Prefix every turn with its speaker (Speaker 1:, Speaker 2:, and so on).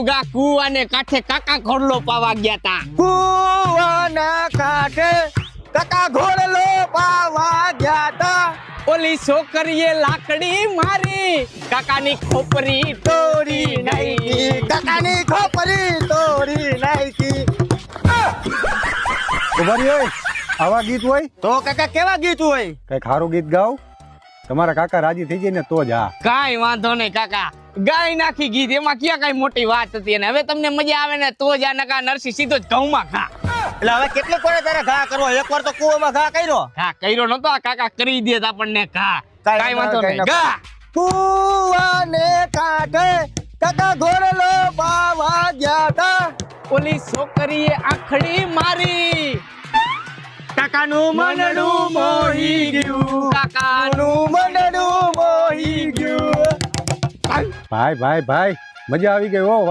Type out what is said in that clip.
Speaker 1: ગા કુવાને કાંઠે કાકા ઘોડલો પાવા ગયા તા.
Speaker 2: કુવાના કાંઠે કાકા ઘોડલો પાવા ગયા તા.
Speaker 1: ઓલી છોકરીએ લાકડી મારી કાકાની ખોપરી તોડી નાખી.
Speaker 2: કાકાની ખોપરી તોડી નાખી.
Speaker 3: ઉભારી હોય આવા ગીત હોય
Speaker 2: તો કાકા કેવા ગીત હોય?
Speaker 3: કઈક સારું ગીત ગાવ, તમારા કાકા રાજી થઈ જાય ને તો જ. હા,
Speaker 1: કાઈ વાંધો નહીં કાકા, ગાય નાખી ગીત, એમાં ક્યાં કઈ મોટી વાત હતી. અને હવે તમને મજા આવે ને તો જ આ નકા નરસી સીધો જ ઘઉંમાં ખા.
Speaker 2: એટલે હવે કેટલી કોને તારે ઘા કરવો? એકવાર તો કુવામાં ઘા કર્યો.
Speaker 1: હા કર્યો નતો, આ કાકા કરી દે આપણને ઘા.
Speaker 2: કાંઈ
Speaker 1: કાઈ વાંધો નહીં,
Speaker 2: વાંધો
Speaker 1: ગા.
Speaker 2: કુવાને કાંઠે કાકા ઘોડલો પાવા ગયા તા.
Speaker 1: ઓલી છોકરીએ આંખડી મારી
Speaker 2: કાકાનું મનડું મોહી ગયું.
Speaker 1: કાકાનું
Speaker 2: મનડું મોહી ગયું.
Speaker 3: ભાઈ ભાઈ ભાઈ મજા આવી ગઈ હો. વાહ